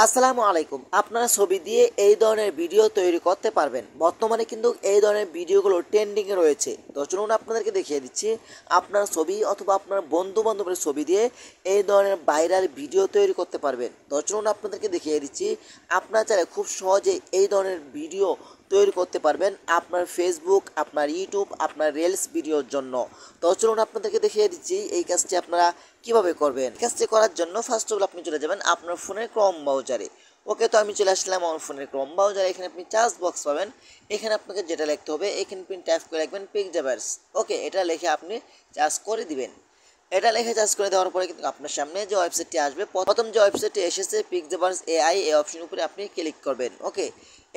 আসসালামু আলাইকুম। আপনারা ছবি দিয়ে এই ধরনের ভিডিও তৈরি করতে পারবেন। বর্তমানে কিন্তু এই ধরনের ভিডিওগুলো ট্রেন্ডিংয়ে রয়েছে। তো চলুন আপনাদেরকে দেখিয়ে দিচ্ছি। আপনার ছবি অথবা আপনার বন্ধু বান্ধবের ছবি দিয়ে এই ধরনের ভাইরাল ভিডিও তৈরি করতে পারবেন। তো চলুন আপনাদেরকে দেখিয়ে দিচ্ছি। আপনারা চাইলে খুব সহজে এই ধরনের ভিডিও তৈরি করতে পারবেন আপনার ফেসবুক, আপনার ইউটিউব, আপনার রিলস ভিডিওর জন্য। তো চলুন আপনাদেরকে দেখিয়ে দিচ্ছি এই কাজটি আপনারা কিভাবে করবেন। কাজটি করার জন্য ফার্স্ট অফ অল আপনি চলে যাবেন আপনার ফোনের ক্রোম ব্রাউজারে। ওকে, তো আমি চলে আসলাম আমার ফোনের ক্রোম ব্রাউজারে। এখানে আপনি সার্চ বক্স পাবেন। এখানে আপনাকে যেটা লিখতে হবে, এখানে আপনি টাইপ করে লিখবেন পিকজাবার্স। ওকে, এটা লিখে আপনি সার্চ করে দিবেন। এটা লিখে সার্চ করে দেওয়ার পরে কিন্তু আপনার সামনে যে ওয়েবসাইটটি আসবে, প্রথম যে ওয়েবসাইটটি এসেছে পিকজাবার্স এআই, এই অপশন উপরে আপনি ক্লিক করবেন। ওকে,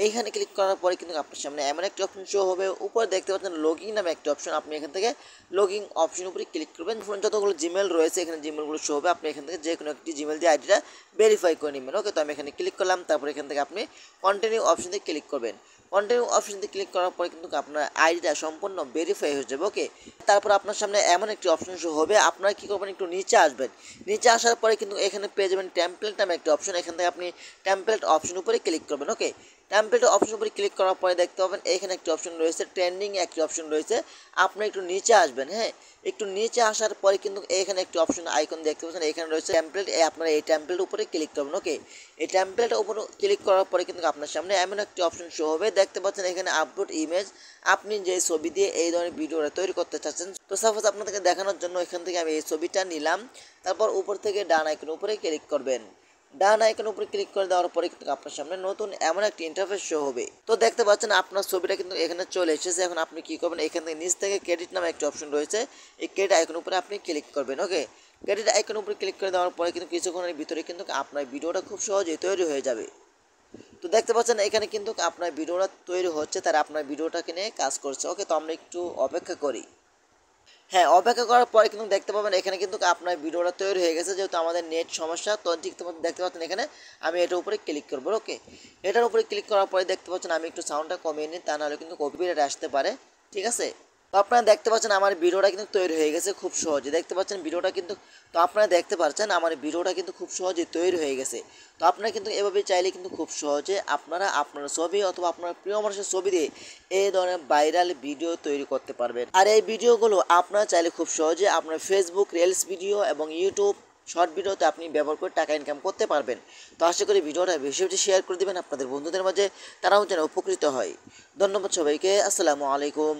এইখানে ক্লিক করার পরে কিন্তু আপনার সামনে এমন একটি অপশন শো হবে। উপরে দেখতে পাচ্ছেন লগইন নামে একটি অপশন। আপনি এখান থেকে লগইন অপশন উপরে ক্লিক করবেন। ফোন যতগুলো জিমেল রয়েছে এখানে জিমেলগুলো শো হবে। আপনি এখান থেকে যে কোনো একটি জিমেল দিয়ে আইডিটা ভেরিফাই করে নেবেন। ওকে, তো আমি এখানে ক্লিক করলাম। তারপর এখান থেকে আপনি কন্টিনিউ অপশন দিয়ে ক্লিক করবেন। কন্টিনিউ অপশন দিয়ে ক্লিক করার পরে কিন্তু আপনার আইডিটা সম্পূর্ণ ভেরিফাই হয়ে যাবে। ওকে, তারপর আপনার সামনে এমন একটি অপশন শো হবে। আপনারা কী করবেন, একটু নিচে আসবেন। নিচে আসার পরে কিন্তু এখানে পেয়ে যাবেন টেমপ্লেট নামে একটি অপশন। এখান থেকে আপনি টেমপ্লেট অপশন উপরে ক্লিক করবেন। ওকে, টেমপ্লেট অপশন উপরে ক্লিক করার পরে দেখতে পাবেন এখানে একটি অপশন রয়েছে, ট্রেন্ডিং একটি অপশন রয়েছে। আপনি একটু নিচে আসবেন। হ্যাঁ, একটু নিচে আসার পরে কিন্তু এখানে একটি অপশন আইকন দেখতে পাচ্ছেন, এখানে রয়েছে টেমপ্লেট। আপনারা এই টেমপ্লেট উপরে ক্লিক করবেন। ওকে, এই টেমপ্লেট উপরে ক্লিক করার পরে কিন্তু আপনার সামনে এমন একটি অপশন শো হবে। দেখতে পাচ্ছেন এখানে আপলোড ইমেজ। আপনি যে ছবি দিয়ে এই ধরনের ভিডিওটা তৈরি করতে চাচ্ছেন, তো সাপোজ আপনাদেরকে দেখানোর জন্য এখান থেকে আমি এই ছবিটা নিলাম। তারপর উপর থেকে ডান আইকন উপরে ক্লিক করবেন। ডান আইকন উপরে ক্লিক করে দেওয়ার পরে কিন্তু আপনার সামনে নতুন এমন একটি ইন্টারফেস শো হবে। তো দেখতে পাচ্ছেন আপনার ছবিটা কিন্তু এখানে চলে এসেছে। এখন আপনি কি করবেন, এখান থেকে নিচ থেকে ক্রেডিট নামে একটি অপশন রয়েছে, এই ক্রেডিট আইকন উপরে আপনি ক্লিক করবেন। ওকে, ক্রেডিট আইকন উপরে ক্লিক করে দেওয়ার পরে কিন্তু কিছুক্ষণের ভিতরে কিন্তু আপনার ভিডিওটা খুব সহজেই তৈরি হয়ে যাবে। তো দেখতে পাচ্ছেন এখানে কিন্তু আপনার ভিডিওটা তৈরি হচ্ছে, তারা আপনার ভিডিওটাকে নিয়ে কাজ করছে। ওকে, তো আমরা একটু অপেক্ষা করি। হ্যাঁ, অপেক্ষা করার পরে কিন্তু দেখতে পাবেন এখানে কিন্তু আপনার ভিডিওটা তৈরি হয়ে গেছে। যেহেতু আমাদের নেট সমস্যা, তো ঠিক দেখতে পাচ্ছেন এখানে আমি এটার উপরে ক্লিক করবো। ওকে, এটার উপরে ক্লিক করার পরে দেখতে পাচ্ছেন আমি একটু সাউন্ডটা কমিয়ে নিই, তা নাহলে কিন্তু কপিরাইট আসতে পারে। ঠিক আছে, তো আপনারা দেখতে পাচ্ছেন আমার ভিডিওটা কিন্তু তৈরি হয়ে গেছে খুব সহজে। দেখতে পাচ্ছেন ভিডিওটা কিন্তু, তো আপনারা দেখতে পাচ্ছেন আমার ভিডিওটা কিন্তু খুব সহজে তৈরি হয়ে গেছে। তো আপনারা কিন্তু এভাবে চাইলে কিন্তু খুব সহজে আপনারা আপনার ছবি অথবা আপনার প্রিয় মানুষের ছবি দিয়ে এই ধরনের ভাইরাল ভিডিও তৈরি করতে পারবেন। আর এই ভিডিওগুলো আপনারা চাইলে খুব সহজে আপনার ফেসবুক রিলস ভিডিও এবং ইউটিউব শর্ট ভিডিওতে আপনি ব্যবহার করে টাকা ইনকাম করতে পারবেন। তো আশা করি ভিডিওটা বেশি বেশি শেয়ার করে দেবেন আপনাদের বন্ধুদের মাঝে, তারাও যেন উপকৃত হয়। ধন্যবাদ সবাইকে। আসসালামু আলাইকুম।